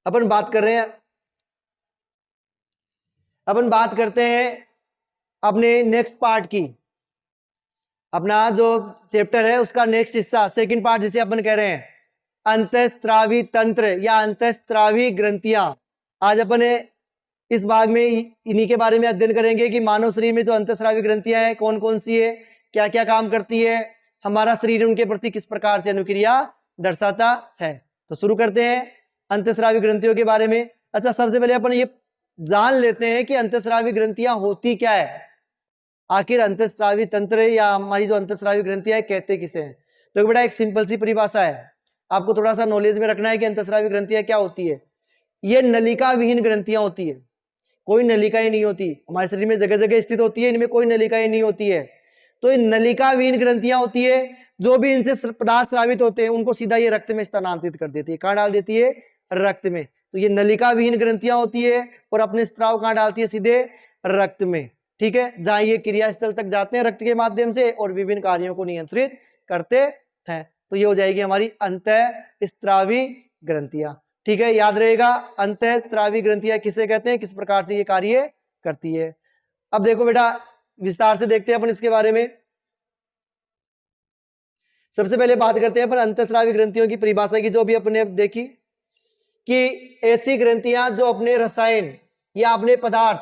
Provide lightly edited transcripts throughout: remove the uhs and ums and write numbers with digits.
अपन बात कर रहे हैं, अपन बात करते हैं अपने नेक्स्ट पार्ट की। अपना जो चैप्टर है उसका नेक्स्ट हिस्सा, सेकंड पार्ट, जिसे अपन कह रहे हैं अंतःस्रावी तंत्र या अंतःस्रावी ग्रंथियां। आज अपन इस भाग में इन्हीं के बारे में अध्ययन करेंगे कि मानव शरीर में जो अंतःस्रावी ग्रंथियां हैं कौन कौन सी है, क्या क्या काम करती है, हमारा शरीर उनके प्रति किस प्रकार से अनुक्रिया दर्शाता है। तो शुरू करते हैं अंतःस्रावी ग्रंथियों के बारे में। अच्छा, सबसे पहले अपन ये जान लेते हैं कि अंतःस्रावी ग्रंथियां होती क्या है, आखिर अंतःस्रावी तंत्र या हमारी जो अंतःस्रावी ग्रंथियां है कहते किसे हैं। तो बेटा एक सिंपल सी परिभाषा है, आपको थोड़ा सा नॉलेज में रखना है कि अंतःस्रावी ग्रंथियां क्या होती है। ये नलिका विहीन ग्रंथियां होती है, कोई नलिका ही नहीं होती। हमारे शरीर में जगह जगह स्थित होती है, इनमें कोई नलिका ही नहीं होती है। तो ये नलिका विहीन ग्रंथियां होती है, जो भी इनसे पदार्थ स्रावित होते हैं उनको सीधा ये रक्त में स्थानांतरित कर देती है। कहां डाल देती है? रक्त में। तो ये नलिका विहीन ग्रंथियां होती है और अपने स्त्राव कहां डालती है? सीधे रक्त में। ठीक है, जहां ये क्रियास्थल तक जाते हैं रक्त के माध्यम से और विभिन्न कार्यों को नियंत्रित करते हैं। तो ये हो जाएगी हमारी अंतःस्रावी ग्रंथियां। ठीक है, याद रहेगा अंतःस्रावी ग्रंथियां किसे कहते हैं, किस प्रकार से ये कार्य करती है। अब देखो बेटा विस्तार से देखते हैं अपन इसके बारे में। सबसे पहले बात करते हैं अपन अंतःस्रावी ग्रंथियों की परिभाषा की, जो भी अपने देखी कि ऐसी ग्रंथियां जो अपने रसायन या अपने पदार्थ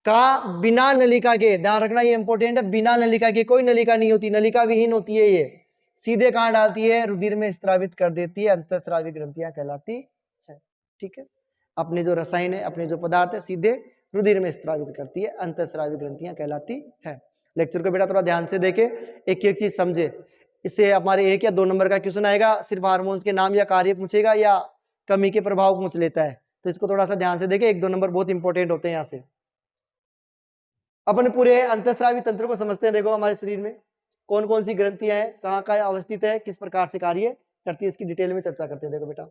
का बिना नलिका के, ध्यान रखना ये इंपॉर्टेंट है, बिना नलिका के, कोई नलिका नहीं होती, नलिका विहीन होती है, ये सीधे कहां डालती है? रुधिर में स्रावित कर देती है, अंतःस्रावी ग्रंथियां कहलाती है। ठीक है, अपने जो रसायन है, अपने जो पदार्थ है, सीधे रुधिर में स्रावित करती है, अंतःस्रावी ग्रंथियां कहलाती है। लेक्चर को बेटा थोड़ा ध्यान से देखे, एक एक चीज समझे। इससे हमारे 1 या 2 नंबर का क्वेश्चन आएगा, सिर्फ हार्मोन्स के नाम या कार्य पूछेगा या कमी के प्रभाव पूछ लेता है, तो इसको थोड़ा सा ध्यान से देखे, 1-2 नंबर बहुत इंपॉर्टेंट होते हैं यहाँ से। अपन पूरे अंतःस्रावी तंत्र को समझते हैं। देखो हमारे शरीर में कौन कौन सी ग्रंथियां हैं, कहाँ कहाँ अवस्थित है, किस प्रकार से कार्य करती है, इसकी डिटेल में चर्चा करते हैं। देखो बेटा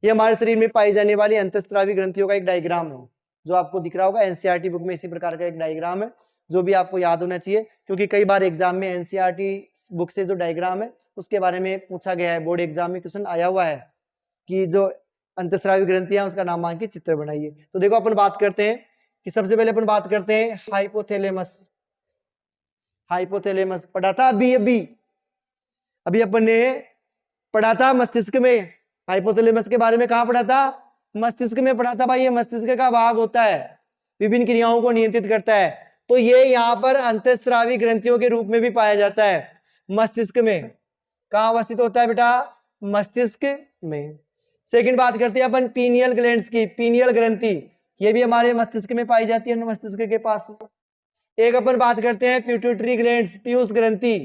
ये हमारे शरीर में पाई जाने वाली अंतःस्रावी ग्रंथियों का एक डायग्राम है, जो आपको दिख रहा होगा एनसीईआरटी बुक में। इसी प्रकार का एक डायग्राम है जो भी आपको याद होना चाहिए, क्योंकि कई बार एग्जाम में एनसीईआरटी बुक से जो डायग्राम है उसके बारे में पूछा गया है, बोर्ड एग्जाम में क्वेश्चन आया हुआ है कि जो अंतःस्रावी ग्रंथियां उसका नामांकित चित्र बनाइए। तो देखो अपन बात करते हैं कि सबसे पहले अपन बात करते हैं हाइपोथैलेमस। हाइपोथैलेमस पढ़ा था अभी अपन ने पढ़ा था मस्तिष्क में। हाइपोथैलेमस के बारे में कहां पढ़ा था? मस्तिष्क में पढ़ा था भाई। ये मस्तिष्क का भाग होता है, विभिन्न क्रियाओं को नियंत्रित करता है। तो ये यहाँ पर अंतःस्रावी ग्रंथियों के रूप में भी पाया जाता है मस्तिष्क में। कहां अवस्थित होता है बेटा? मस्तिष्क में। सेकंड बात करते हैं अपन पीनियल ग्लैंड्स की। पीनियल ग्रंथि ये भी हमारे मस्तिष्क में पाई जाती है, मस्तिष्क के पास। एक अपन बात करते हैं पिट्यूटरी ग्लैंड्स, पीयूष ग्रंथि।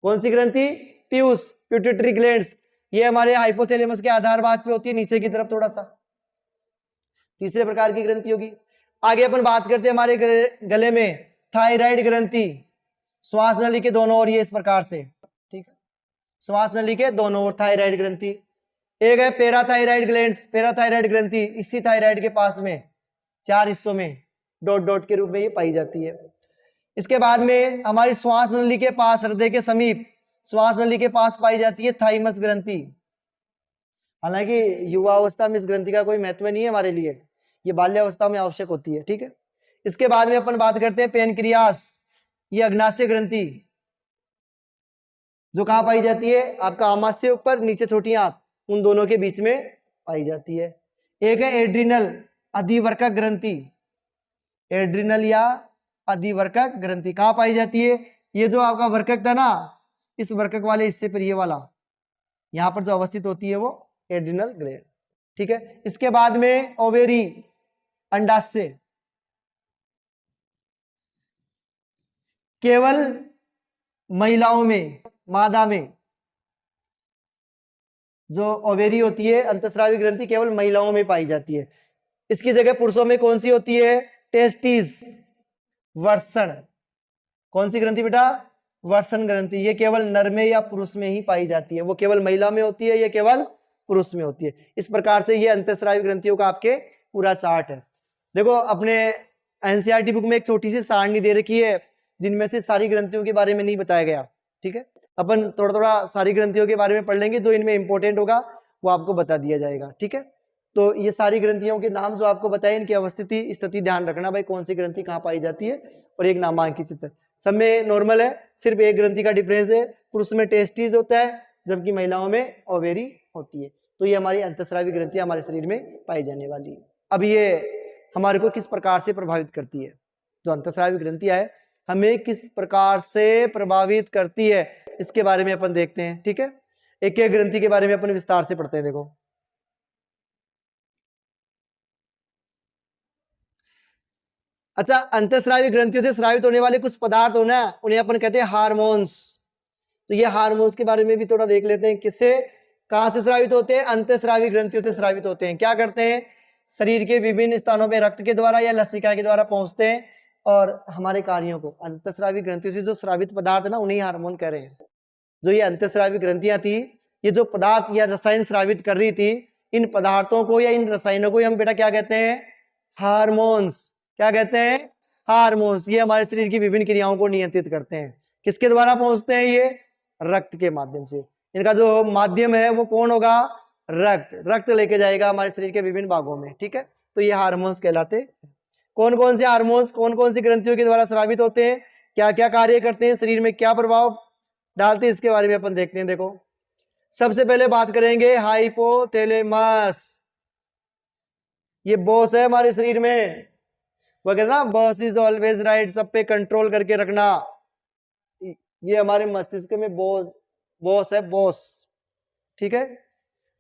कौन सी ग्रंथि? Piyush, pituitary glands. ये हमारे हाइपोथैलेमस के आधार भाग पे होती है, नीचे की तरफ थोड़ा सा। तीसरे प्रकार की ग्रंथि होगी। आगे अपन बात करते हैं हमारे गले में थायराइड ग्रंथि, श्वास नली के दोनों ओर, ये इस प्रकार से। ठीक है, श्वास नली के दोनों ओर थायराइड ग्रंथि। एक है पैराथायराइड ग्लैंड्स, पैराथायराइड ग्रंथि इसी थायराइड के पास में 4 हिस्सों में डॉट डॉट के रूप में ये पाई जाती है। इसके बाद में हमारी श्वास नली के पास, हृदय के समीप श्वास नली के पास पाई जाती है थाइमस ग्रंथि। हालांकि युवावस्था में इस ग्रंथि का कोई महत्व नहीं है हमारे लिए, ये बाल्यावस्था में आवश्यक होती है। ठीक है, इसके बाद में अपन बात करते हैं पेनक्रियास, ये अग्नाशय ग्रंथि, जो कहां पाई जाती है? आपका आमाशय ऊपर, नीचे छोटी आंत, उन दोनों के बीच में पाई जाती है। एक है एड्रिनल, अधिवर्कक ग्रंथि। एड्रिनल या अधिवर्कक ग्रंथि कहां पाई जाती है? ये जो आपका वर्कक था ना, इस वर्कक वाले हिस्से पर, ये वाला यहां पर जो अवस्थित होती है वो एड्रिनल ग्लैंड। ठीक है, इसके बाद में ओवेरी, अंडाशय। केवल महिलाओं में, मादा में जो ओवेरी होती है, अंतःस्रावी ग्रंथि केवल महिलाओं में पाई जाती है। इसकी जगह पुरुषों में कौन सी होती है? टेस्टिस, वर्षण। कौन सी ग्रंथि बेटा? वर्षण ग्रंथि। ये केवल नर में या पुरुष में ही पाई जाती है, वो केवल महिला में होती है, ये केवल पुरुष में होती है। इस प्रकार से ये अंतःस्रावी ग्रंथियों का आपके पूरा चार्ट है। देखो अपने एनसीईआरटी बुक में एक छोटी सी सारणी दे रखी है, जिनमें से सारी ग्रंथियों के बारे में नहीं बताया गया। ठीक है, अपन थोड़ा थोड़ा सारी ग्रंथियों के बारे में पढ़ लेंगे, जो इनमें इंपॉर्टेंट होगा वो आपको बता दिया जाएगा। ठीक है, तो ये सारी ग्रंथियों के नाम जो आपको बताए, इनकी अवस्थिति स्थिति ध्यान रखना भाई, कौन सी ग्रंथि कहाँ पाई जाती है, और एक नामांकित है। सब में नॉर्मल है, सिर्फ एक ग्रंथि का डिफरेंस है, पुरुष में टेस्टिस होता है जबकि महिलाओं में ओवेरी होती है। तो ये हमारी अंतःस्रावी ग्रंथि हमारे शरीर में पाई जाने वाली है। अब ये हमारे को किस प्रकार से प्रभावित करती है, जो अंतःस्रावी ग्रंथियां है हमें किस प्रकार से प्रभावित करती है, इसके बारे में अपन देखते हैं। ठीक है, एक एक ग्रंथि के बारे में अपन विस्तार से पढ़ते हैं। देखो, अच्छा, अंतःस्रावी ग्रंथियों से स्रावित होने वाले कुछ पदार्थ हो ना, उन्हें अपन कहते हैं हार्मोन्स। तो ये हार्मोन्स के बारे में भी थोड़ा देख लेते हैं, किससे कहां से स्रावित होते हैं, अंतःस्रावी ग्रंथियों से स्रावित होते हैं। क्या करते हैं, शरीर के विभिन्न स्थानों पे रक्त के द्वारा या लसिका के द्वारा पहुंचते हैं और हमारे कार्यों को, अंतःस्रावी ग्रंथियों से जो स्रावित पदार्थ है ना, उन्हें हार्मोन कह रहे हैं। जो ये अंतःस्रावी ग्रंथियां थी, ये जो पदार्थ या रसायन स्रावित कर रही थी, इन पदार्थों को या इन रसायनों को हम बेटा क्या कहते हैं, हार्मोन्स। क्या कहते हैं, हार्मोन्स। ये हमारे शरीर की विभिन्न क्रियाओं को नियंत्रित करते हैं। किसके द्वारा पहुंचते हैं, ये रक्त के माध्यम से। इनका जो माध्यम है वो कौन होगा, रक्त। रक्त लेके जाएगा हमारे शरीर के विभिन्न भागों में। ठीक है, तो ये हार्मोन्स कहलाते। कौन कौन से हार्मोन्स कौन कौन सी ग्रंथियों के द्वारा स्रावित होते हैं, क्या क्या कार्य करते हैं, शरीर में क्या प्रभाव डालते हैं, इसके बारे में अपन देखते हैं। देखो, सबसे पहले बात करेंगे हाइपोथैलेमस। ये बॉस है हमारे शरीर में, वो कहते ना, बॉस इज ऑलवेज राइट, सब पे कंट्रोल करके रखना। ये हमारे मस्तिष्क में बॉस है, बॉस। ठीक है,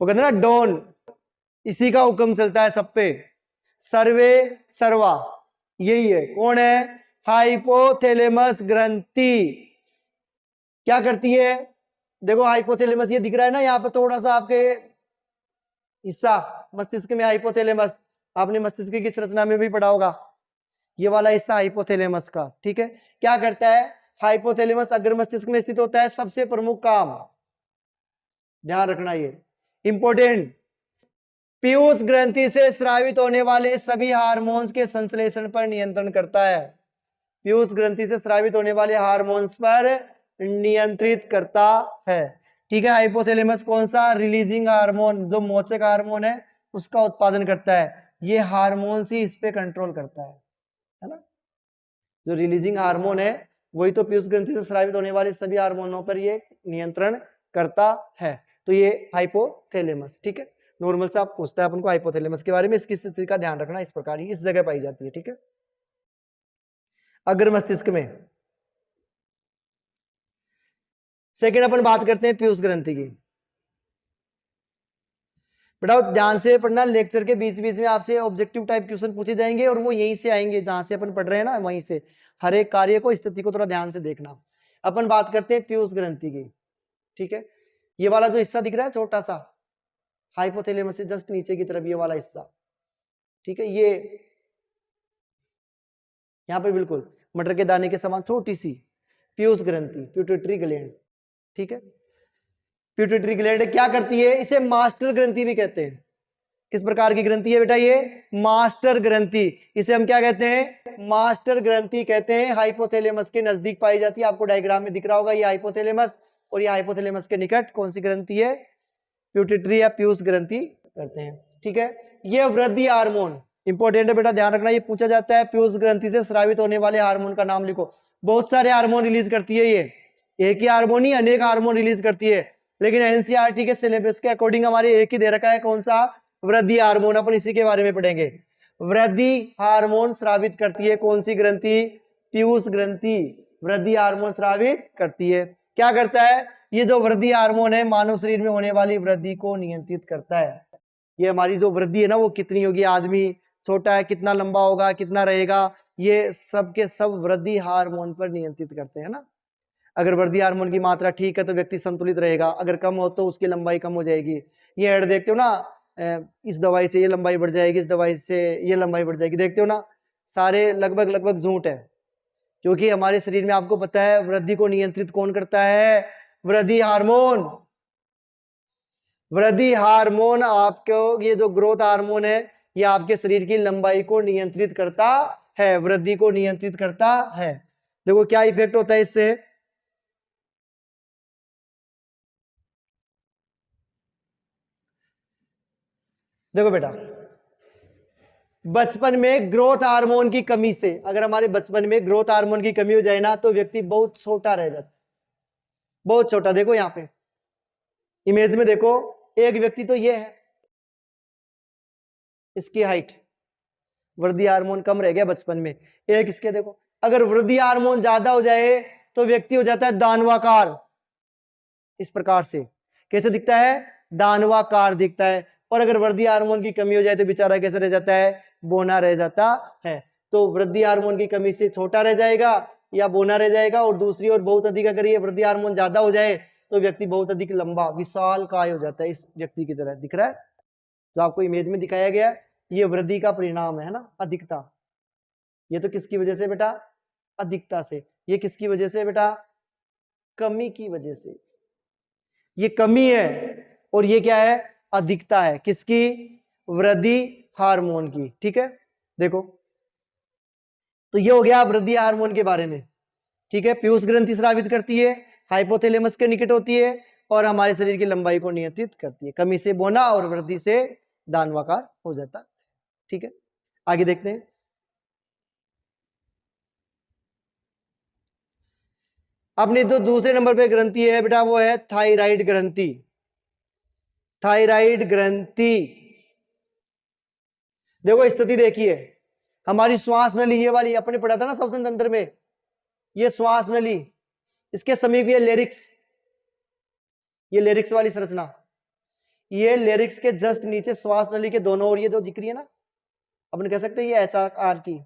वो कहते ना डॉन, इसी का हुक्म चलता है सब पे, सर्वे सर्वा, यही है। कौन है, हाइपोथैलेमस ग्रंथि। क्या करती है, देखो हाइपोथैलेमस ये दिख रहा है ना, यहाँ पे थोड़ा सा आपके हिस्सा मस्तिष्क में हाइपोथैलेमस, आपने मस्तिष्क की संरचना में भी पढ़ा होगा, ये वाला हिस्सा हाइपोथैलेमस का। ठीक है, क्या करता है, हाइपोथैलेमस अग्र मस्तिष्क में स्थित होता है। सबसे प्रमुख काम, ध्यान रखना ये इंपॉर्टेंट, पीयूष ग्रंथि से स्रावित होने वाले सभी हार्मोन्स के संश्लेषण पर नियंत्रण करता है। पीयूष ग्रंथि से स्रावित होने वाले हार्मोन्स पर नियंत्रित करता है। ठीक है, हाइपोथैलेमस कौन सा, रिलीजिंग हार्मोन, जो मोचक हार्मोन है उसका उत्पादन करता है। ये हार्मोन ही इस पे कंट्रोल करता है ना। जो रिलीजिंग हार्मोन है वही तो पीयूष ग्रंथि से स्रावित होने वाले सभी हार्मोनों पर ये नियंत्रण करता है। तो ये हाइपोथैलेमस। ठीक है, नॉर्मल से आप पूछता है अपन को हाइपोथैलेमस के बारे में, इसकी स्थिति का ध्यान रखना, इस प्रकार इस जगह पाई जाती है। ठीक है, अग्र मस्तिष्क में। सेकेंड अपन बात करते हैं पीयूष ग्रंथि की। बेटा ध्यान से पढ़ना, लेक्चर के बीच बीच में आपसे ऑब्जेक्टिव टाइप क्वेश्चन पूछे जाएंगे और वो यहीं से आएंगे जहां से अपन पढ़ रहे हैं ना, वहीं से। हर एक कार्य को, स्थिति को थोड़ा ध्यान से देखना। अपन बात करते हैं पीयूष ग्रंथि की। ठीक है, ये वाला जो हिस्सा दिख रहा है छोटा सा, हाइपोथैलेमस से जस्ट नीचे की तरफ ये वाला हिस्सा। ठीक है, ये यहाँ पर बिल्कुल मटर के दाने के समान छोटी सी पीयूष ग्रंथि, पिट्यूटरी ग्लैंड। ठीक है, पिट्यूटरी ग्लैंड क्या करती है, इसे मास्टर ग्रंथि भी कहते हैं। किस प्रकार की ग्रंथि है बेटा, ये मास्टर ग्रंथि। इसे हम क्या कहते हैं, मास्टर ग्रंथि कहते हैं। हाइपोथैलेमस के नजदीक पाई जाती है। आपको डायग्राम में दिख रहा होगा ये हाइपोथैलेमस, और ये हाइपोथैलेमस के निकट कौन सी ग्रंथि है, पिट्यूटरी या पीयूष ग्रंथि करते हैं। ठीक है, ये वृद्धि हार्मोन इंपॉर्टेंट है बेटा, ध्यान रखना। ये पूछा जाता है पीयूष ग्रंथि से स्रावित होने वाले हार्मोन का नाम लिखो। बहुत सारे हार्मोन रिलीज करती है ये, एक ही हार्मोन ही अनेक हार्मोन रिलीज करती है, लेकिन एनसीईआरटी के सिलेबस के अकॉर्डिंग हमारे एक ही दे रखा है, कौन सा, वृद्धि हार्मोन। अपन इसी के बारे में पढ़ेंगे। वृद्धि हार्मोन स्रावित करती है कौन सी ग्रंथि, पीयूष ग्रंथि वृद्धि हार्मोन स्रावित करती है। क्या करता है, ये जो वृद्धि हार्मोन है मानव शरीर में होने वाली वृद्धि को नियंत्रित करता है। ये हमारी जो वृद्धि है ना वो कितनी होगी, आदमी छोटा है कितना लंबा होगा, कितना रहेगा, ये सब के सब वृद्धि हार्मोन पर नियंत्रित करते हैं ना। अगर वृद्धि हार्मोन की मात्रा ठीक है तो व्यक्ति संतुलित रहेगा, अगर कम हो तो उसकी लंबाई कम हो जाएगी। ये ऐड देखते हो ना, इस दवाई से ये लंबाई बढ़ जाएगी, इस दवाई से ये लंबाई बढ़ जाएगी, देखते हो ना, सारे लगभग लगभग झूठ है। क्योंकि हमारे शरीर में आपको पता है वृद्धि को नियंत्रित कौन करता है, वृद्धि हार्मोन। वृद्धि हार्मोन आपको, ये जो ग्रोथ हार्मोन है, ये आपके शरीर की लंबाई को नियंत्रित करता है, वृद्धि को नियंत्रित करता है। देखो क्या इफेक्ट होता है इससे, देखो बेटा, बचपन में ग्रोथ हार्मोन की कमी से, अगर हमारे बचपन में ग्रोथ हार्मोन की कमी हो जाए ना तो व्यक्ति बहुत छोटा रह जाता है, बहुत छोटा। देखो यहां पे इमेज में देखो, एक व्यक्ति तो ये है, इसकी हाइट, वृद्धि हार्मोन कम रह गया बचपन में। एक इसके देखो, अगर वृद्धि हार्मोन ज्यादा हो जाए तो व्यक्ति हो जाता है दानवाकार, इस प्रकार से। कैसे दिखता है? दानवाकार दिखता है। और अगर वृद्धि हार्मोन की कमी हो जाए तो बेचारा कैसे रह जाता है? बोना रह जाता है। तो वृद्धि हार्मोन की कमी से छोटा रह जाएगा या बोना रह जाएगा। और दूसरी ओर बहुत अधिक अगर ये वृद्धि हार्मोन ज्यादा हो जाए तो व्यक्ति बहुत अधिक लंबा विशाल काय हो जाता है, इस व्यक्ति की तरह दिख रहा है जो आपको इमेज में दिखाया गया। ये वृद्धि का परिणाम है ना, अधिकता। ये तो किसकी वजह से बेटा? अधिकता से। ये किसकी वजह से बेटा? कमी की वजह से। ये कमी है और ये क्या है? अधिकता है। किसकी? वृद्धि हार्मोन की। ठीक है, देखो तो ये हो गया वृद्धि हार्मोन के बारे में। ठीक है, पीयूष ग्रंथि स्रावित करती है, हाइपोथैलेमस के निकट होती है और हमारे शरीर की लंबाई को नियंत्रित करती है। कमी से बोना और वृद्धि से दानवाकार हो जाता। ठीक है, आगे देखते हैं। अपनी जो दूसरे नंबर पे ग्रंथि है बेटा वो है थायराइड ग्रंथि। थायराइड ग्रंथि, देखो स्थिति देखिए, हमारी श्वास नली ये वाली अपने पढ़ा था ना श्वसन तंत्र में, ये श्वास नली, इसके समीप ये लेरिक्स, ये लेरिक्स वाली संरचना, ये लेरिक्स के जस्ट नीचे श्वास नली के दोनों ओर ये जो दिख रही है ना, अपन कह सकते हैं ये एच आकार की,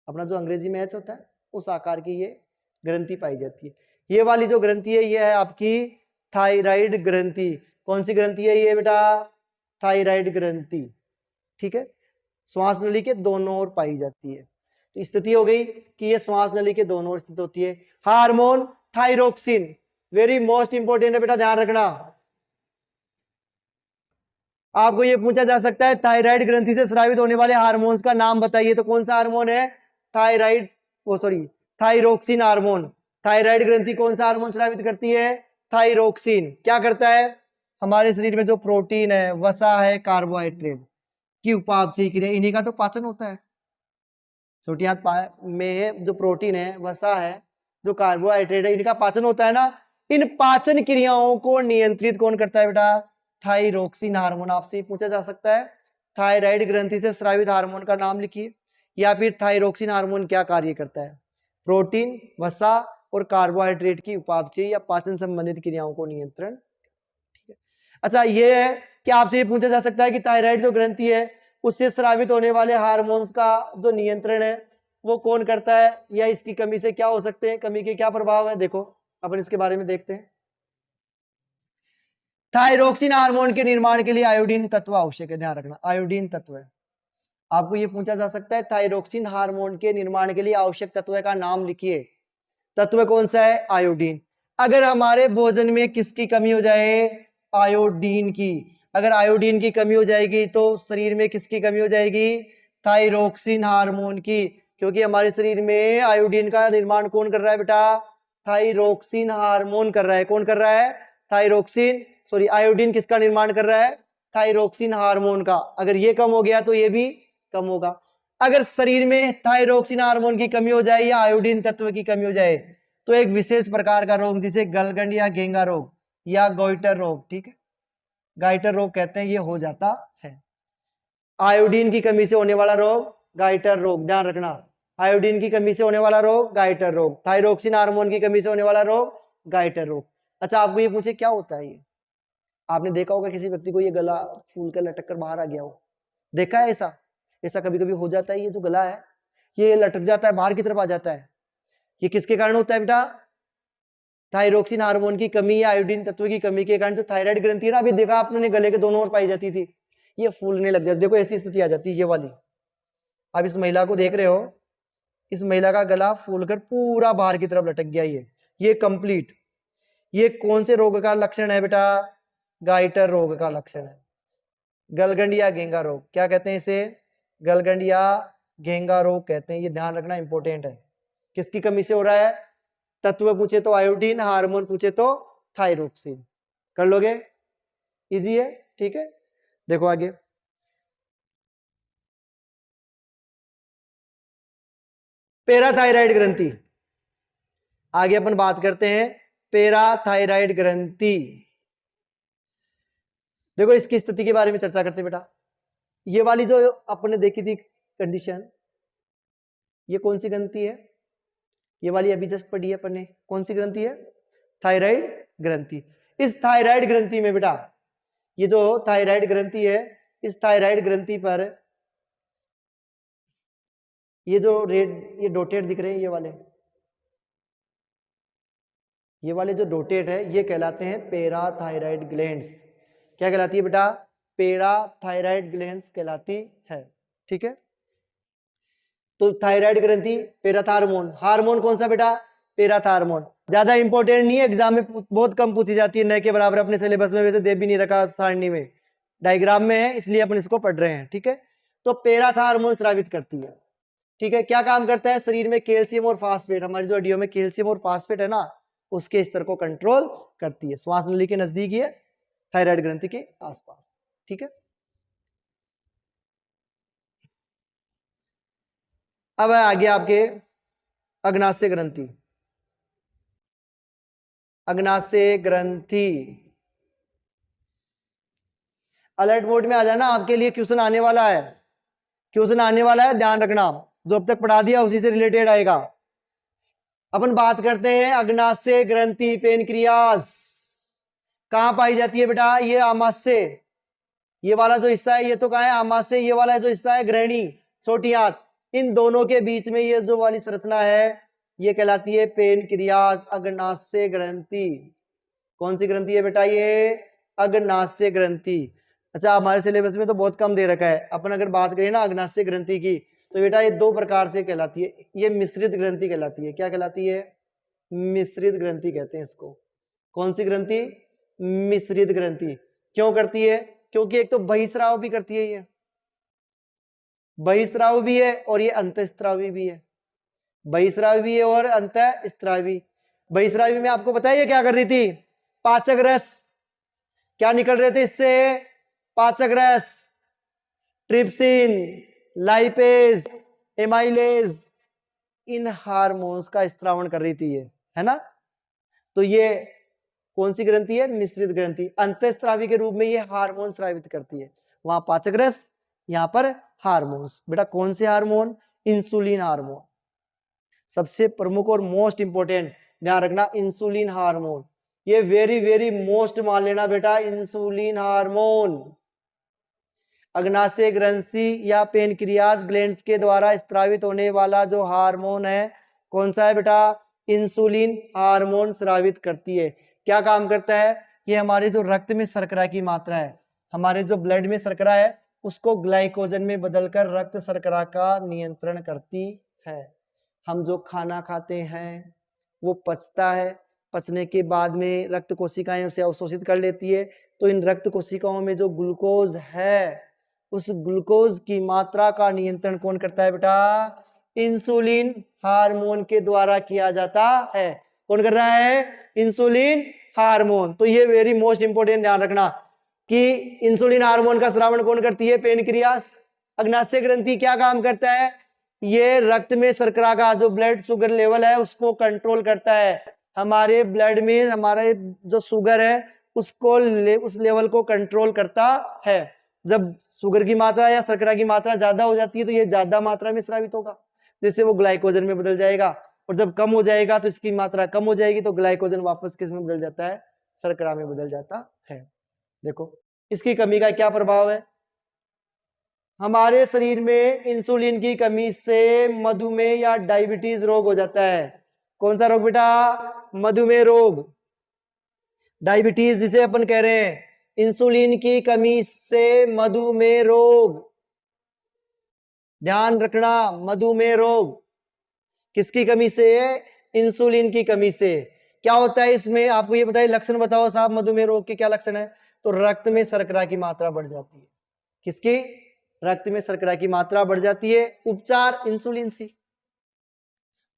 अपना जो अंग्रेजी में एच होता है उस आकार की ये ग्रंथि पाई जाती है। ये वाली जो ग्रंथि है ये है आपकी थायराइड ग्रंथि। कौन सी ग्रंथि है ये बेटा? थायराइड ग्रंथि। ठीक है, श्वास नली के दोनों ओर पाई जाती है। तो स्थिति हो गई कि ये श्वास नली के दोनों ओर स्थित होती है। Hormone thyroxine, very most important है बेटा, ध्यान रखना। आपको ये पूछा जा सकता है थायराइड ग्रंथि से स्रावित होने वाले हार्मोन्स का नाम बताइए, तो कौन सा हार्मोन है? थायराइड, ओ सॉरी, थायरोक्सिन हार्मोन। थायराइड ग्रंथि कौन सा हार्मोन स्रावित करती है? थायरोक्सिन। क्या करता है? हमारे शरीर में जो प्रोटीन है, वसा है, कार्बोहाइड्रेट की उपापचय क्रिया, इन्हीं का तो पाचन होता है। छोटी हाथ में जो प्रोटीन है, वसा है, जो कार्बोहाइड्रेट है, इनका पाचन होता है ना। इन पाचन क्रियाओं को नियंत्रित कौन करता है बेटा? Thyroxine hormone. आपसे पूछा जा सकता है थायराइड ग्रंथि से स्रावित हार्मोन का नाम लिखिए, या फिर थायरोक्सिन हार्मोन क्या कार्य करता है? प्रोटीन, वसा और कार्बोहाइड्रेट की उपापचय या पाचन संबंधित क्रियाओं को नियंत्रण। ठीक है, अच्छा ये है कि आपसे ये पूछा जा सकता है कि थायराइड जो ग्रंथि है उससे स्रावित होने वाले हार्मोन्स का जो नियंत्रण है वो कौन करता है, या इसकी कमी से क्या हो सकते हैं, कमी के क्या प्रभाव है? देखो अपन इसके बारे में देखते हैं। थायरोक्सिन हार्मोन के निर्माण के लिए आयोडीन तत्व आवश्यक है, ध्यान रखना, आयोडीन तत्व है। आपको यह पूछा जा सकता है थायरोक्सिन हार्मोन के निर्माण के लिए आवश्यक तत्व का नाम लिखिए। तत्व कौन सा है? आयोडीन। अगर हमारे भोजन में किसकी कमी हो जाए? आयोडीन की। अगर आयोडीन की कमी हो जाएगी तो शरीर में किसकी कमी हो जाएगी? थायरोक्सिन हार्मोन की। क्योंकि हमारे शरीर में आयोडीन का निर्माण कौन कर रहा है बेटा? थायरोक्सिन हार्मोन कर रहा है। कौन कर रहा है? थायरोक्सिन, सॉरी, आयोडीन किसका निर्माण कर रहा है? थायरोक्सिन हार्मोन का। अगर ये कम हो गया तो ये भी कम होगा। अगर शरीर में थायरोक्सिन हार्मोन की कमी हो जाए या आयोडीन तत्व की कमी हो जाए तो एक विशेष प्रकार का रोग जिसे गलगंड या घेंगा रोग या गोइटर रोग, ठीक है, गाइटर रोग कहते हैं, ये हो जाता है। आयोडीन की कमी से होने वाला रोग गाइटर रोग, ध्यान रखना। आयोडीन की कमी से होने वाला रोग गाइटर रोग, थायरोक्सिन हार्मोन की कमी से होने वाला रोग गाइटर रोग। अच्छा आपको ये पूछे क्या होता है ये? आपने देखा होगा किसी व्यक्ति को ये गला फूल कर लटक कर बाहर आ गया हो, देखा है ऐसा? ऐसा कभी कभी हो जाता है, ये जो गला है ये लटक जाता है, बाहर की तरफ आ जाता है। ये किसके कारण होता है बेटा? थायरोक्सिन हार्मोन की कमी या आयोडीन तत्व की कमी के कारण जो थायराइड ग्रंथि है ना, अभी देखा आपने गले के दोनों ओर पाई जाती थी, ये फूलने लग जाती। देखो ऐसी स्थिति आ जाती है ये वाली। आप इस महिला को देख रहे हो, इस महिला का गला फूलकर पूरा बाहर की तरफ लटक गया। ये कंप्लीट। ये कौन से रोग का लक्षण है बेटा? गाइटर रोग का लक्षण है। गलगंड या घेंगा रोग, क्या कहते हैं इसे? गलगंड या घेंगा रोग कहते हैं। ये ध्यान रखना इंपॉर्टेंट है। किसकी कमी से हो रहा है? तत्व पूछे तो आयोडीन, हार्मोन पूछे तो थायरोक्सिन। कर लोगे? इजी है, ठीक है। देखो आगे, पैराथायराइड ग्रंथि। आगे अपन बात करते हैं पैराथायराइड ग्रंथि। देखो इसकी स्थिति के बारे में चर्चा करते हैं बेटा। ये वाली जो अपने देखी थी कंडीशन, ये कौन सी ग्रंथि है? ये वाली अभी जस्ट पढ़ी है अपन ने, कौन सी ग्रंथि है? थायराइड ग्रंथि। इस थायराइड ग्रंथि में बेटा, ये जो थायराइड ग्रंथि है, इस थायराइड ग्रंथि पर ये जो रेड, ये डोटेड दिख रहे हैं, ये वाले जो डोटेड है, ये कहलाते हैं पैराथायराइड ग्लैंड्स। क्या कहलाती है बेटा? पैराथायराइड ग्लैंड्स कहलाती है। ठीक है, तो थायराइड ग्रंथि, पैराथार्मोन। हार्मोन कौन सा बेटा? पैराथार्मोन। ज्यादा इंपॉर्टेंट नहीं है, एग्जाम में बहुत कम पूछी जाती है, न के बराबर अपने सिलेबस में वैसे दे भी नहीं रखा सारणी में, डायग्राम में है, इसलिए अपन इसको पढ़ रहे हैं। ठीक है, तो पैराथार्मोन स्रावित करती है। ठीक है, क्या काम करता है? शरीर में कैल्शियम और फास्फेट, हमारी जो हड्डियों में कैल्शियम और फास्फेट है ना, उसके स्तर को कंट्रोल करती है। श्वास नली के नजदीक है, थायराइड ग्रंथि के आसपास। ठीक है, अब है आगे आपके अग्नाशय ग्रंथि। अग्नाशय ग्रंथि, अलर्ट मोड में आ जाना, आपके लिए क्वेश्चन आने वाला है, क्वेश्चन आने वाला है, ध्यान रखना। जो अब तक पढ़ा दिया उसी से रिलेटेड आएगा। अपन बात करते हैं अग्नाशय ग्रंथि पेनक्रियास। कहां पाई जाती है बेटा? ये आमाशय, ये वाला जो हिस्सा है ये तो कहां है? आमाशय। ये वाला जो हिस्सा है ग्रहणी, छोटी आंत, इन दोनों के बीच में ये जो वाली संरचना है ये कहलाती है पेनक्रियास, अग्नाशय ग्रंथि। कौन सी ग्रंथि है बेटा? ये अग्नाशय ग्रंथि। अच्छा, हमारे सिलेबस में तो बहुत कम दे रखा है। अपन अगर बात करें ना अग्नाशय ग्रंथि की, तो बेटा ये दो प्रकार से कहलाती है। ये मिश्रित ग्रंथि कहलाती है। क्या कहलाती है? मिश्रित ग्रंथि कहते हैं इसको। कौन सी ग्रंथि? मिश्रित ग्रंथि। क्यों करती है? क्योंकि एक तो बहिस्राव भी करती है, ये बहिस्राव भी है और ये अंतःस्रावी भी है। बहिस्रावी भी है और अंतःस्रावी। बहिस्रावी में आपको पता है ये क्या कर रही थी? पाचक रस, क्या निकल रहे थे इससे? पाचक रस, ट्रिप्सिन, लाइपेज, एमाइलेज, इन हार्मोन्स का स्त्रावण कर रही थी ये, है ना। तो ये कौन सी ग्रंथि है? मिश्रित ग्रंथि। अंतःस्रावी के रूप में ये हार्मोन स्रावित करती है। वहां पाचक रस, यहां पर हार्मोन्स। बेटा कौन से हार्मोन? Insulin hormone. सबसे प्रमुख और मोस्ट इंपोर्टेंट ध्यान रखना, इंसुलिन हार्मोन। ये वेरी वेरी मोस्ट मान लेना बेटा, इंसुलिन हार्मोन। अग्नाशय ग्रंथि या पेनक्रियास ग्लैंड्स के द्वारा स्रावित होने वाला जो हार्मोन है, कौन सा है बेटा? इंसुलिन हार्मोन स्रावित करती है। क्या काम करता है? ये हमारे जो रक्त में शर्करा की मात्रा है, हमारे जो ब्लड में शर्करा है, उसको ग्लाइकोजन में बदलकर रक्त शर्करा का नियंत्रण करती है। हम जो खाना खाते हैं वो पचता है, पचने के बाद में रक्त कोशिकाएं उसे अवशोषित कर लेती है। तो इन रक्त कोशिकाओं में जो ग्लूकोज है, उस ग्लूकोज की मात्रा का नियंत्रण कौन करता है बेटा? इंसुलिन हार्मोन के द्वारा किया जाता है। कौन कर रहा है? Insulin hormone. तो ये वेरी मोस्ट इंपोर्टेंट ध्यान रखना कि इंसुलिन हार्मोन का स्रावण कौन करती है? पेनक्रियास। अग्नाशय ग्रंथि क्या काम करता है? ये रक्त में शर्करा का जो ब्लड शुगर लेवल है उसको कंट्रोल करता है। हमारे ब्लड में हमारे जो शुगर है उसको उस लेवल को कंट्रोल करता है। जब शुगर की मात्रा या शर्करा की मात्रा ज्यादा हो जाती है तो ये ज्यादा मात्रा में स्रावित होगा, जिससे वो ग्लाइकोजन में बदल जाएगा। और जब कम हो जाएगा तो इसकी मात्रा कम हो जाएगी, तो ग्लाइकोजन वापस किस में बदल जाता है? शर्करा में बदल जाता है। देखो इसकी कमी का क्या प्रभाव है? हमारे शरीर में इंसुलिन की कमी से मधुमेह या डायबिटीज रोग हो जाता है। कौन सा रोग बेटा? मधुमेह रोग, डायबिटीज जिसे अपन कह रहे हैं। इंसुलिन की कमी से मधुमेह रोग, ध्यान रखना, मधुमेह रोग किसकी कमी से? इंसुलिन की कमी से। क्या होता है इसमें? आपको ये बताइए, लक्षण बताओ साहब, मधुमेह रोग के क्या लक्षण है? तो रक्त में शर्करा की मात्रा बढ़ जाती है। किसकी? रक्त में शर्करा की मात्रा बढ़ जाती है। उपचार? इंसुलिन से।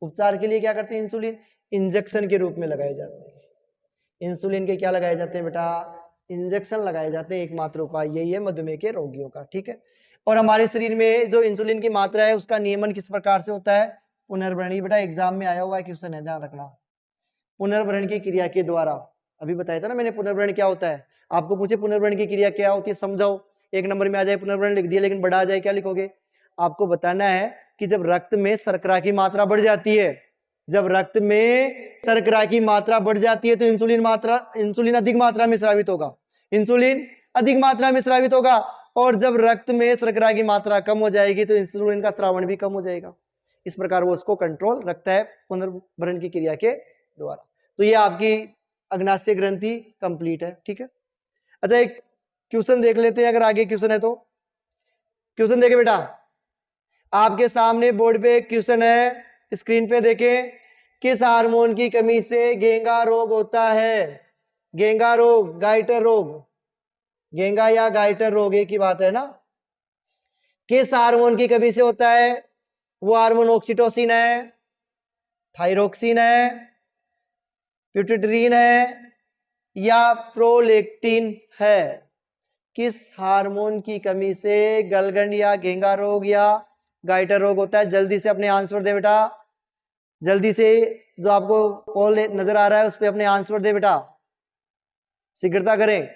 उपचार के लिए क्या करते हैं? इंसुलिन इंजेक्शन के रूप में लगाए जाते हैं। इंसुलिन के क्या लगाए जाते हैं बेटा? इंजेक्शन लगाए जाते हैं, एकमात्र उपाय यही है मधुमेह के रोगियों का, ठीक है। और हमारे शरीर में जो इंसुलिन की मात्रा है उसका नियमन किस प्रकार से होता है? पुनर्भरण, बेटा एग्जाम में आया हुआ है क्वेश्चन है, ध्यान रखना। पुनर्भरण की क्रिया के द्वारा, अभी बताया था ना मैंने पुनर्भरण क्या होता है। आपको पूछे पुनर्भरण की क्रिया क्या होती है, समझाओ। एक नंबर में आ जाए पुनर्भरण लिख दिया, लेकिन बड़ा आ जाए क्या लिखोगे? आपको बताना है कि जब रक्त में शर्करा की मात्रा बढ़ जाती है, जब रक्त में शर्करा की मात्रा बढ़ जाती है तो इंसुलिन अधिक मात्रा में स्रावित होगा, इंसुलिन अधिक मात्रा में स्रावित होगा। और जब रक्त में शर्करा की मात्रा कम हो जाएगी तो इंसुलिन का स्रावण भी कम हो जाएगा। इस प्रकार वो उसको कंट्रोल रखता है पुनर्भरण की क्रिया के द्वारा। तो ये आपकी अग्नाशय ग्रंथि कंप्लीट है, ठीक है। अच्छा एक क्वेश्चन देख लेते हैं, अगर आगे क्वेश्चन है तो। क्वेश्चन देखे बेटा, आपके सामने बोर्ड पे क्वेश्चन है, स्क्रीन पे देखें। किस हार्मोन की कमी से घेंगा रोग होता है? घेंगा रोग, गाइटर रोग, घेंगा या गाइटर रोग एक ही बात है ना। किस हार्मोन की कमी से होता है? वो हार्मोन ऑक्सीटोसिन है, थायरोक्सिन है, प्यूटिड्रीन है या प्रोलेक्टिन है? किस हार्मोन की कमी से गलगंड या घेंगा रोग या गाइटर रोग होता है? जल्दी से अपने आंसर दे बेटा, जल्दी से। जो आपको पोल नजर आ रहा है उस पर अपने आंसर दे बेटा, शीघ्रता करें,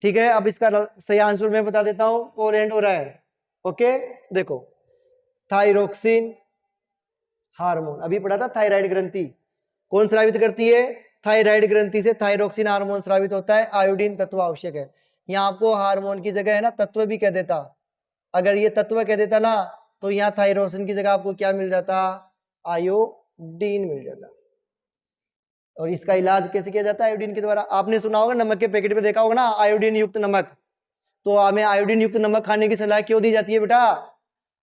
ठीक है। अब इसका सही आंसर मैं बता देता हूं, पोल एंड हो रहा है, ओके। देखो थायरोक्सिन हार्मोन, अभी पढ़ा था थायराइड ग्रंथि कौन स्रावित करती है? थायराइड ग्रंथि से थायरोक्सिन हार्मोन स्रावित होता है। आयोडीन तत्व आवश्यक है। यहाँ आपको हार्मोन की जगह है ना तत्व भी कह देता, अगर ये तत्व कह देता ना तो यहाँ थायरोक्सिन की जगह आपको क्या मिल जाता? आयोडीन मिल जाता। और इसका इलाज कैसे किया जाता है? आयोडीन के द्वारा। आपने सुना होगा नमक के पैकेट में देखा होगा ना आयोडीन युक्त नमक, तो हमें आयोडीन युक्त नमक खाने की सलाह क्यों दी जाती है बेटा?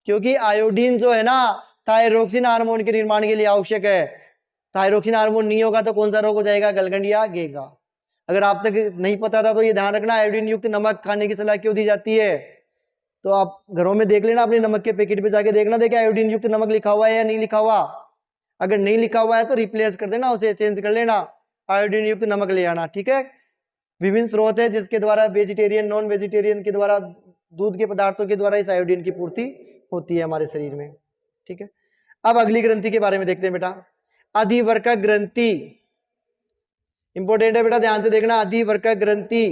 क्योंकि आयोडीन जो है ना थायरोक्सिन हार्मोन के निर्माण के लिए आवश्यक है। थायरोक्सिन हार्मोन नहीं होगा तो कौन सा रोग हो जाएगा? गलगंड या घेंगा। अगर आप तक नहीं पता था तो ये ध्यान रखना, आयोडीन युक्त नमक खाने की सलाह क्यों दी जाती है। तो आप घरों में देख लेना, अपने नमक के पैकेट पे जाके देखना, देखिए आयोडीन युक्त नमक लिखा हुआ है या नहीं लिखा हुआ। अगर नहीं लिखा हुआ है तो रिप्लेस कर देना, उसे चेंज कर लेना, आयोडीन युक्त नमक ले आना, ठीक है। विभिन्न स्रोत है जिसके द्वारा वेजिटेरियन नॉन वेजिटेरियन के द्वारा दूध के पदार्थों के द्वारा इस आयोडीन की पूर्ति होती है हमारे शरीर में, ठीक है। अब अगली ग्रंथि के बारे में देखते हैं बेटा, अधिवर्कक ग्रंथि। इंपॉर्टेंट है बेटा, ध्यान से देखना। अधिवर्कक ग्रंथि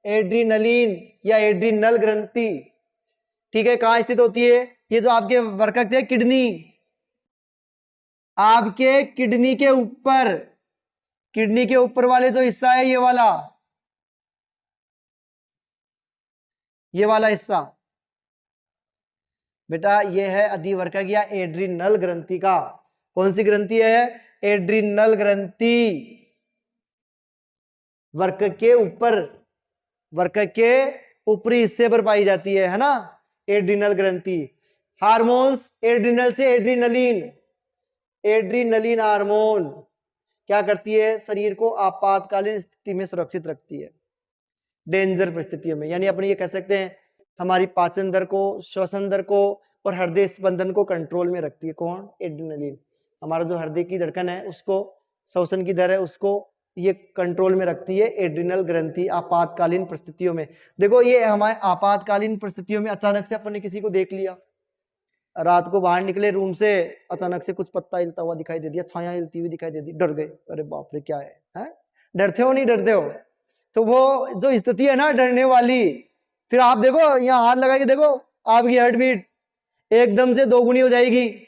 एड्रीनलिन या एड्रीनल ग्रंथि, ठीक है। कहां स्थित होती है? ये जो आपके वर्कक थे किडनी, आपके किडनी के ऊपर, किडनी के ऊपर वाले जो हिस्सा है ये वाला हिस्सा बेटा, ये है अधिवर्कक या एड्रीनल ग्रंथि का। कौन सी ग्रंथि है? एड्रीनल ग्रंथि। वर्कक के ऊपर, वर्कक के ऊपरी हिस्से पर पाई जाती है ना एड्रीनल ग्रंथि। हार्मोन्स एड्रीनल से एड्रीनलिन, एड्रीनलिन हार्मोन क्या करती है? शरीर को आपातकालीन स्थिति में सुरक्षित रखती है, डेंजर परिस्थितियों में। यानी अपने ये कह सकते हैं हमारी पाचन दर को, श्वसन दर को और हृदय स्पंदन को कंट्रोल में रखती है। कौन? एड्रेनलिन। हमारा जो हृदय की धड़कन है उसको, श्वसन की दर है उसको ये कंट्रोल में रखती है एड्रिनल ग्रंथि आपातकालीन परिस्थितियों में। देखो ये हमारे आपातकालीन परिस्थितियों में अचानक से अपन ने किसी को देख लिया, रात को बाहर निकले रूम से, अचानक से कुछ पत्ता हिलता हुआ दिखाई दे दिया, छाया हिलती हुई दिखाई दे दी, डर गए, अरे बाप रे क्या है? डरते हो नहीं डरते हो? तो वो जो स्थिति है ना डरने वाली, फिर आप देखो यहाँ हाथ लगा के देखो, आपकी हार्ट बीट एकदम से दोगुनी हो जाएगी।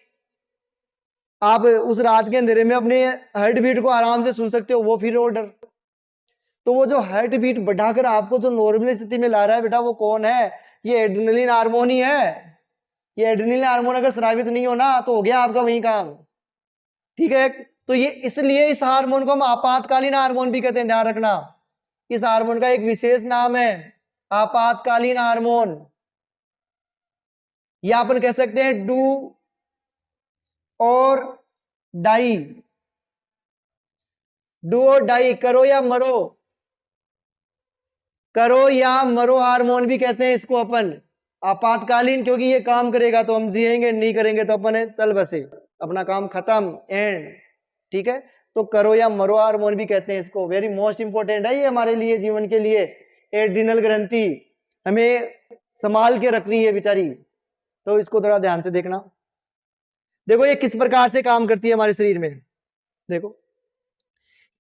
आप उस रात के अंधेरे में अपने हार्ट बीट को आराम से सुन सकते हो, वो फिर वो डर। तो वो जो हार्ट बीट बढ़ाकर आपको जो नॉर्मल स्थिति में ला रहा है बेटा, वो कौन है? ये एड्रेनलिन हार्मोन ही है। ये एड्रेनलिन हार्मोन अगर स्रावित नहीं हो ना तो हो गया आपका वही काम, ठीक है। तो ये इसलिए इस हार्मोन को हम आपातकालीन हार्मोन भी कहते हैं, ध्यान रखना। इस हार्मोन का एक विशेष नाम है आपातकालीन हार्मोन, या अपन कह सकते हैं डू और डाई, डू और डाई, करो या मरो, करो या मरो हार्मोन भी कहते हैं इसको अपन। आपातकालीन क्योंकि ये काम करेगा तो हम जिएंगे, नहीं करेंगे तो अपन चल बसे, अपना काम खत्म, एंड, ठीक है। तो करो या मरो हार्मोन भी कहते हैं इसको। वेरी मोस्ट इंपॉर्टेंट है ये हमारे लिए, जीवन के लिए। एड्रिनल ग्रंथि हमें संभाल के रख रही है बेचारी, तो इसको थोड़ा ध्यान से देखना। देखो ये किस प्रकार से काम करती है हमारे शरीर में। देखो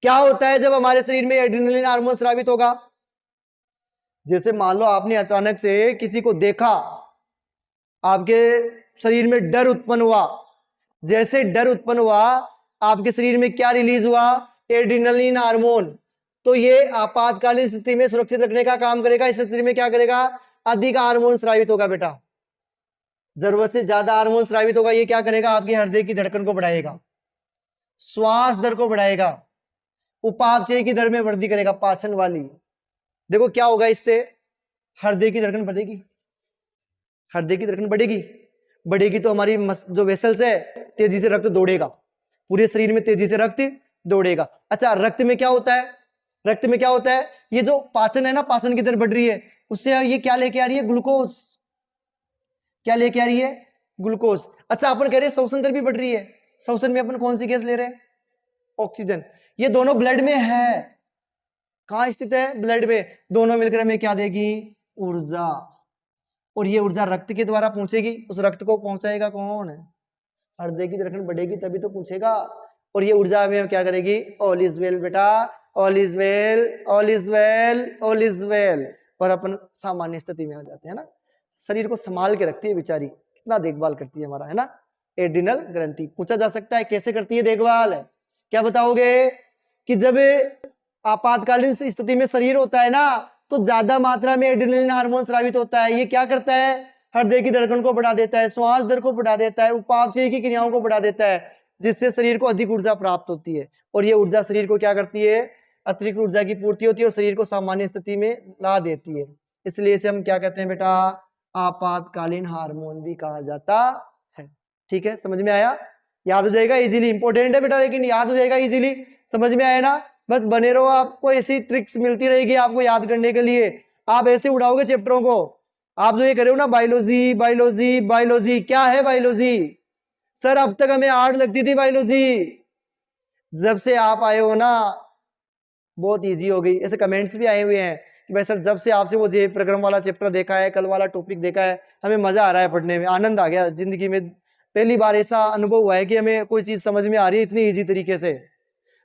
क्या होता है जब हमारे शरीर में एड्रिनलिन हार्मोन स्रावित होगा। जैसे मान लो आपने अचानक से किसी को देखा, आपके शरीर में डर उत्पन्न हुआ, जैसे डर उत्पन्न हुआ आपके शरीर में क्या रिलीज हुआ, एड्रिनलिन हार्मोन। तो ये आपातकालीन स्थिति में सुरक्षित रखने का काम करेगा। इस स्थिति में क्या करेगा, अधिक हार्मोन स्रावित होगा बेटा, जरूरत से ज्यादा हार्मोन स्रावित होगा। ये क्या करेगा, आपके हृदय की धड़कन को बढ़ाएगा, श्वास दर को बढ़ाएगा, उपापचय की दर में वृद्धि करेगा, पाचन वाली। देखो क्या होगा इससे, हृदय की धड़कन बढ़ेगी, हृदय की धड़कन बढ़ेगी तो हमारी जो वेसल्स है तेजी से रक्त दौड़ेगा, पूरे शरीर में तेजी से रक्त दौड़ेगा। अच्छा रक्त में क्या होता है, रक्त में क्या होता है, ये जो पाचन है ना, पाचन की दर बढ़ रही है, उससे ये क्या लेके आ रही है, ग्लूकोज। क्या लेके आ रही है, ग्लूकोज। अच्छा अपन कह रहे हैं श्वसन दर भी बढ़ रही है, श्वसन में अपन कौन सी गैस ले रहे हैं, ऑक्सीजन। ये दोनों ब्लड में है, कहां स्थित है, ब्लड में। दोनों मिलकर हमें क्या देगी, ऊर्जा। और ये ऊर्जा रक्त के द्वारा पहुंचेगी, उस रक्त को पहुंचाएगा कौन, हृदय की धड़कन बढ़ेगी तभी तो पूछेगा। और ये ऊर्जा हमें क्या करेगी, ऑल इज वेल बेटा, all is well, all is well, all is well. और अपन सामान्य स्थिति में आ जाते हैं ना। शरीर को संभाल के रखती है बेचारी, कितना देखभाल करती है हमारा, है ना। एड्रिनल ग्रंथि पूछा जा सकता है कैसे करती है देखभाल, क्या बताओगे कि जब आपातकालीन स्थिति में शरीर होता है ना, तो ज्यादा मात्रा में एड्रिनलिन हार्मोन स्रावित होता है। ये क्या करता है, हृदय की धड़कन को बढ़ा देता है, श्वास दर को बढ़ा देता है, उपापचय की क्रियाओं को बढ़ा देता है, जिससे शरीर को अधिक ऊर्जा प्राप्त होती है। और ये ऊर्जा शरीर को क्या करती है, अतिरिक्त ऊर्जा की पूर्ति होती है और शरीर को सामान्य स्थिति में ला देती है। इसलिए इसे हम क्या कहते हैं बेटा, आपातकालीन हार्मोन भी कहा जाता है। ठीक है, समझ में आया, याद हो जाएगा इजीली, इंपॉर्टेंट है बेटा लेकिन याद हो जाएगा इजीली, समझ में आया ना। बस बने रहो, आपको ऐसी ट्रिक्स मिलती रहेगी आपको याद करने के लिए। आप ऐसे उड़ाओगे चैप्टरों को। आप जो ये करे हो ना, बायोलॉजी बायोलॉजी बायोलॉजी, क्या है बायोलॉजी, सर अब तक हमें 8 लगती थी बायोलॉजी, जब से आप आए हो ना बहुत इजी हो गई। ऐसे कमेंट्स भी आए हुए हैं कि भाई सर जब से आपसे वो जैव प्रक्रम वाला चैप्टर देखा है, कल वाला टॉपिक देखा है, हमें मजा आ रहा है पढ़ने में, आनंद आ गया जिंदगी में। पहली बार ऐसा अनुभव हुआ है कि हमें कोई चीज समझ में आ रही है इतनी इजी तरीके से,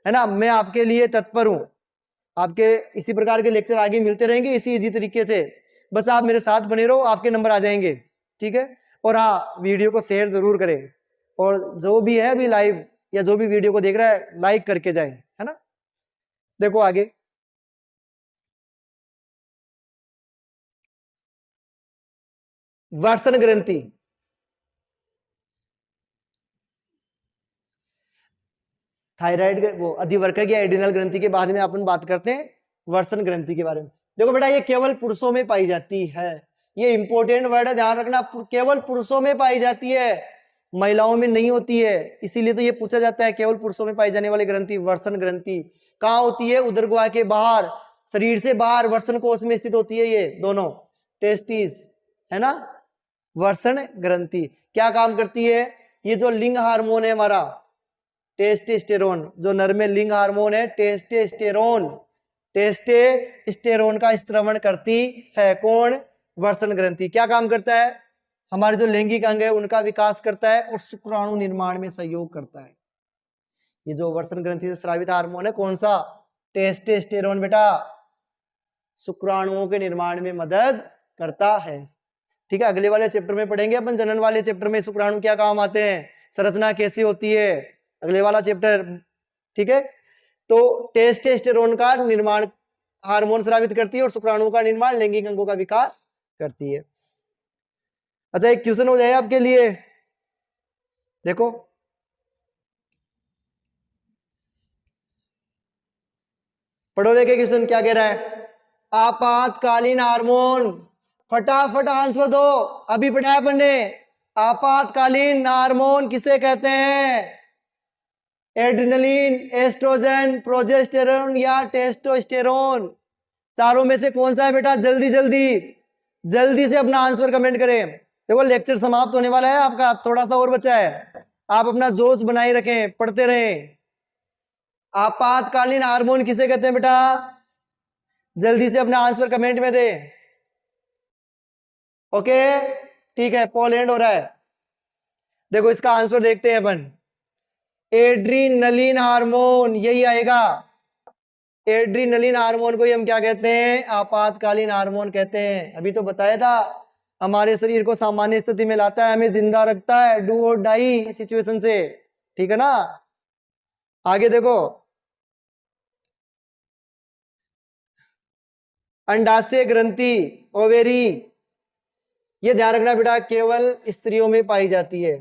है ना। मैं आपके लिए तत्पर हूँ, आपके इसी प्रकार के लेक्चर आगे मिलते रहेंगे इसी इजी तरीके से। बस आप मेरे साथ बने रहो, आपके नंबर आ जाएंगे, ठीक है। और हाँ, वीडियो को शेयर जरूर करें, और जो भी है अभी लाइव या जो भी वीडियो को देख रहा है लाइक करके जाए, है ना। देखो आगे, वर्षण ग्रंथि। थायराइड वो अधिवर्षक या एड्रिनल ग्रंथि के बाद में अपन बात करते हैं वर्षण ग्रंथि के बारे में। देखो बेटा ये केवल पुरुषों में पाई जाती है, ये इंपॉर्टेंट वर्ड है, ध्यान रखना, केवल पुरुषों में पाई जाती है, महिलाओं में नहीं होती है। इसीलिए तो ये पूछा जाता है केवल पुरुषों में पाई जाने वाली ग्रंथि वर्षण ग्रंथि कहाँ होती है, उदर गुहा के बाहर, शरीर से बाहर वर्षण कोष में स्थित होती है, ये दोनों टेस्टिस, है ना। वर्षण ग्रंथि क्या काम करती है, ये जो लिंग हार्मोन है हमारा टेस्टोस्टेरोन, जो नर में लिंग हार्मोन है टेस्टोस्टेरोन, टेस्टोस्टेरोन का स्त्रवण करती है कौन, वर्षण ग्रंथि। क्या काम करता है, हमारे जो लैंगिक अंग है उनका विकास करता है और शुक्राणु निर्माण में सहयोग करता है। ये जो वर्षण ग्रंथि से स्रावित हार्मोन है कौन सा, टेस्टोस्टेरोन बेटा, शुक्राणुओं के निर्माण में मदद करता है। ठीक है, अगले वाले चैप्टर में पढ़ेंगे अपन, जनन वाले चैप्टर में शुक्राणु क्या काम आते हैं, संरचना कैसी होती है, अगले वाला चैप्टर, ठीक है। तो टेस्टोस्टेरोन का निर्माण हार्मोन स्रावित करती है और शुक्राणु का निर्माण लैंगिक अंगों का विकास करती है। अच्छा एक क्वेश्चन हो जाए आपके लिए, देखो पढ़ो, देखे क्वेश्चन क्या कह रहा है, आपातकालीन हार्मोन, फटाफट आंसर दो, अभी पढ़ा है अपन ने। आपातकालीन हार्मोन किसे कहते हैं, एड्रिनलिन, एस्ट्रोजन, प्रोजेस्टेरोन या टेस्टोस्टेरोन, चारों में से कौन सा है बेटा, जल्दी जल्दी जल्दी से अपना आंसर कमेंट करें। देखो लेक्चर समाप्त होने वाला है आपका, थोड़ा सा और बचा है, आप अपना जोश बनाए रखें, पढ़ते रहें। आपातकालीन हार्मोन किसे कहते हैं बेटा? जल्दी से अपना आंसर कमेंट में दे। ओके ठीक है, पोलैंड हो रहा है। देखो इसका आंसर देखते हैं अपन। एड्रीनलिन हार्मोन, यही आएगा। एड्रीनलिन हार्मोन को ही हम क्या कहते हैं? आपातकालीन हार्मोन कहते हैं। अभी तो बताया था, हमारे शरीर को सामान्य स्थिति में लाता है, हमें जिंदा रखता है, डू और डाई सिचुएशन से, ठीक है ना। आगे देखो, अंडाशय ग्रंथि, ओवेरी, ये ध्यान रखना बेटा, केवल स्त्रियों में पाई जाती है,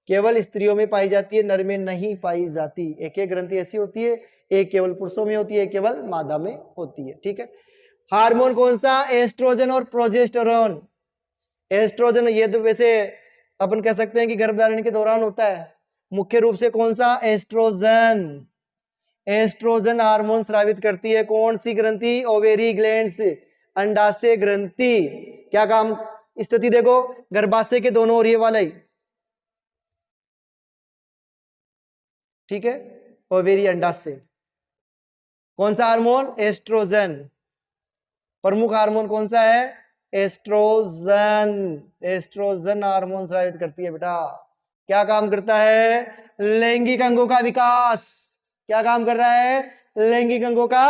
केवल स्त्रियों में पाई जाती है, नर में नहीं पाई जाती। एक एक ग्रंथि ऐसी होती है, एक केवल पुरुषों में होती है, एक केवल मादा में होती है, ठीक है। हार्मोन कौन सा? एस्ट्रोजन और प्रोजेस्टेरोन। एस्ट्रोजन ये तो वैसे अपन कह सकते हैं कि गर्भधारण के दौरान होता है। मुख्य रूप से कौन सा? एस्ट्रोजन। एस्ट्रोजन हार्मोन स्रावित करती है कौन सी ग्रंथि? ओवेरी ग्लैंड्स, अंडाशय ग्रंथि। क्या काम? स्थिति देखो, गर्भाशय के दोनों ओर ये वाला ही, ठीक है, ओवेरी अंडाशय। कौन सा हार्मोन? एस्ट्रोजन। प्रमुख हार्मोन कौन सा है? एस्ट्रोजन। एस्ट्रोजन हार्मोन स्रावित करती है बेटा। क्या काम करता है? लैंगिक अंगों का विकास। क्या काम कर रहा है? लैंगिक अंगों का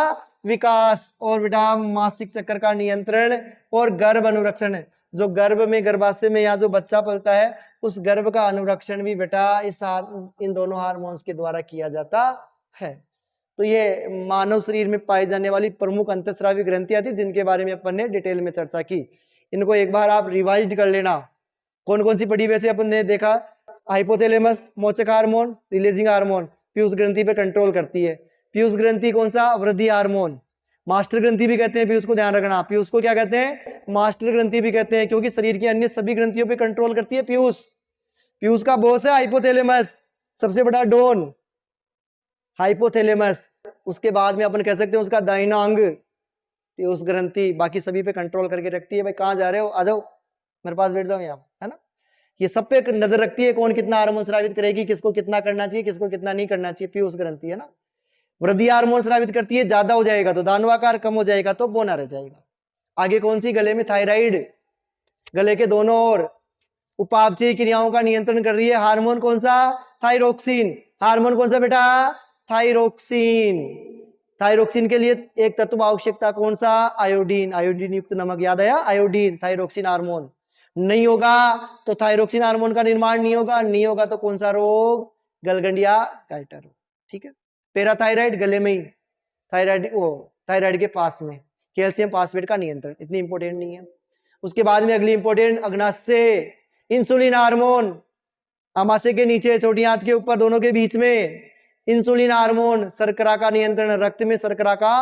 विकास। और बेटा मासिक चक्र का नियंत्रण और गर्भ अनुरक्षण। जो गर्भ में, गर्भाशय में या जो बच्चा पलता है, उस गर्भ का अनुरक्षण भी बेटा इन दोनों हार्मोन्स के द्वारा किया जाता है। तो ये मानव शरीर में पाई जाने वाली प्रमुख अंतःस्रावी ग्रंथियां थी, जिनके बारे में अपन ने डिटेल में चर्चा की। इनको एक बार आप रिवाइज कर लेना। कौन कौन सी पढ़ी? वैसे अपन ने देखा, हाइपोथैलेमस मोचक हार्मोन, रिलीजिंग हार्मोन, पीयूष ग्रंथि पे कंट्रोल करती है। पीयूष ग्रंथि कौन सा? वृद्धि हार्मोन। मास्टर ग्रंथि भी कहते हैं पीयूष को, ध्यान रखना। पीयूष को क्या कहते हैं? मास्टर ग्रंथि भी कहते हैं, क्योंकि शरीर की अन्य सभी ग्रंथियों पे कंट्रोल करती है पीयूष। पीयूष का बॉस है हाइपोथैलेमस, सबसे बड़ा डॉन हाइपोथैलेमस। उसके बाद में अपन कह सकते हैं उसका दाहिना अंग पीयूष ग्रंथि, बाकी सभी पे कंट्रोल करके रखती है। भाई कहाँ जा रहे हो? आ जाओ, मेरे पास बैठ जाओ यहाँ, है ना। ये सब पे नजर रखती है, कौन कितना हार्मोन स्रावित करेगी, किसको कितना करना चाहिए, किसको कितना नहीं करना चाहिए। पीयूष ग्रंथि, है ना। वृद्धि हार्मोन स्रावित करती है, ज्यादा हो जाएगा तो दानवाकार, कम हो जाएगा तो बौना रह जाएगा। आगे कौन सी? गले में थायराइड, गले के दोनों ओर उपापचयी क्रियाओं का नियंत्रण कर रही है। हार्मोन कौन सा? थायरोक्सिन। हार्मोन कौन सा बेटा? थायरोक्सिन। थायरोक्सिन के लिए एक तत्व आवश्यकता, कौन सा? आयोडीन। आयोडीन युक्त नमक, याद आया? आयोडीन, थायरोक्सिन हार्मोन नहीं होगा तो थायरोक्सिन हार्मोन का निर्माण नहीं होगा। नहीं होगा तो कौन सा रोग? गलगंडिया गाइटर, ठीक है। पैराथायराइड, गले में ही, थायराइड वो थायराइड के पास में, कैल्शियम फास्फेट का नियंत्रण, इतनी इंपॉर्टेंट नहीं है। उसके बाद में अगली इंपॉर्टेंट, अग्नाशय, इंसुलिन हार्मोन, अमाशय के नीचे, छोटी आंत के ऊपर, दोनों के बीच में इंसुलिन हार्मोन, शर्करा का नियंत्रण, रक्त में शर्करा का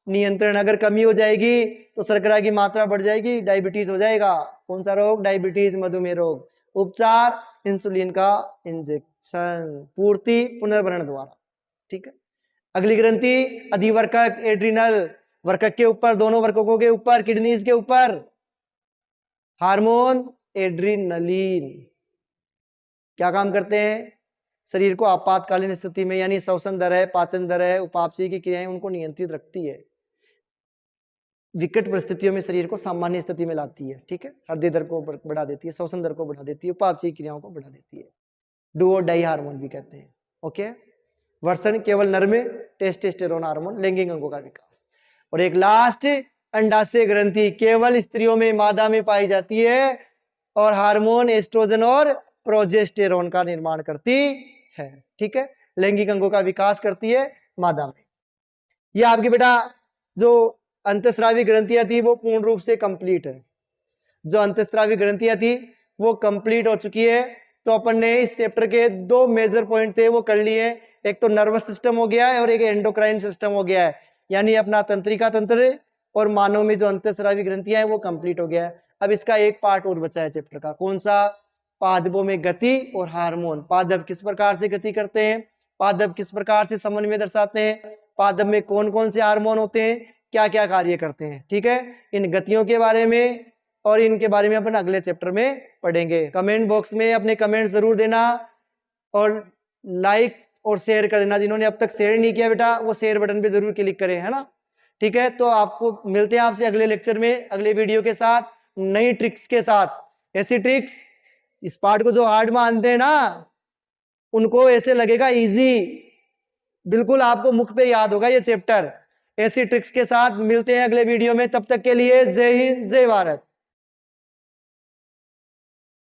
नियंत्रण। अगर कमी हो जाएगी तो शर्करा की मात्रा बढ़ जाएगी, डायबिटीज हो जाएगा। कौन सा रोग? डायबिटीज, मधुमेह रोग। उपचार? इंसुलिन का इंजेक्शन, पूर्ति पुनर्भरण द्वारा, ठीक है। अगली ग्रंथि अधिवर्कक, एड्रिनल, वर्कक के ऊपर, दोनों वर्ककों के ऊपर, किडनीज के ऊपर। हार्मोन एड्रिनलिन क्या काम करते हैं? शरीर को आपातकालीन स्थिति में, यानी श्वसन दर है, पाचन दर है, उपापचय की क्रियाएं, उनको नियंत्रित रखती है। विकट परिस्थितियों में शरीर को सामान्य स्थिति में लाती है, ठीक है। हृदय दर को बढ़ा देती है, श्वसन दर को बढ़ा देती है, उपापचय क्रियाओं को बढ़ा देती है। डू और डाई हार्मोन भी कहते हैं, ओके। वर्षण केवल नर में, टेस्टोस्टेरोन हार्मोन, लैंगिक अंगों का विकास। और एक लास्ट, अंडाशय ग्रंथि, केवल स्त्रियों में, मादा में पाई जाती है, और हार्मोन एस्ट्रोजन और प्रोजेस्टेरोन का निर्माण करती है, ठीक है। लैंगिक अंगों का विकास करती है मादा में। ये आपकी बेटा जो अंतःस्रावी ग्रंथियां थी वो पूर्ण रूप से कंप्लीट है। जो अंतःस्रावी ग्रंथियां थी वो कंप्लीट हो चुकी है। तो अपन ने इस चैप्टर के 2 मेजर पॉइंट थे वो कर लिए। एक तो नर्वस सिस्टम हो गया है और एक एंडोक्राइन सिस्टम हो गया है, यानी अपना तंत्रिका तंत्र और मानव में जो अंतःस्रावी ग्रंथियां हैं वो कंप्लीट हो गया है। अब इसका एक पार्ट और बचा है चैप्टर का, कौन सा? पादपों में गति और हार्मोन। पादप किस प्रकार से गति करते हैं, पादप किस प्रकार से समन्वय दर्शाते हैं, पादप में कौन कौन से हार्मोन होते हैं, क्या क्या कार्य करते हैं, ठीक है। इन गतियों के बारे में और इनके बारे में अपन अगले चैप्टर में पढ़ेंगे। कमेंट बॉक्स में अपने कमेंट जरूर देना और लाइक और शेयर कर देना। जिन्होंने अब तक शेयर नहीं किया बेटा वो शेयर बटन पे जरूर क्लिक करें, है ना। ठीक है, तो आपको मिलते हैं आपसे अगले लेक्चर में, अगले वीडियो के साथ, नई ट्रिक्स के साथ। ऐसी ट्रिक्स, इस पार्ट को जो हार्ड मानते हैं ना उनको ऐसे लगेगा इजी, बिल्कुल आपको मुख पे याद होगा ये चैप्टर। ऐसी ट्रिक्स के साथ मिलते हैं अगले वीडियो में, तब तक के लिए जय हिंद जय भारत।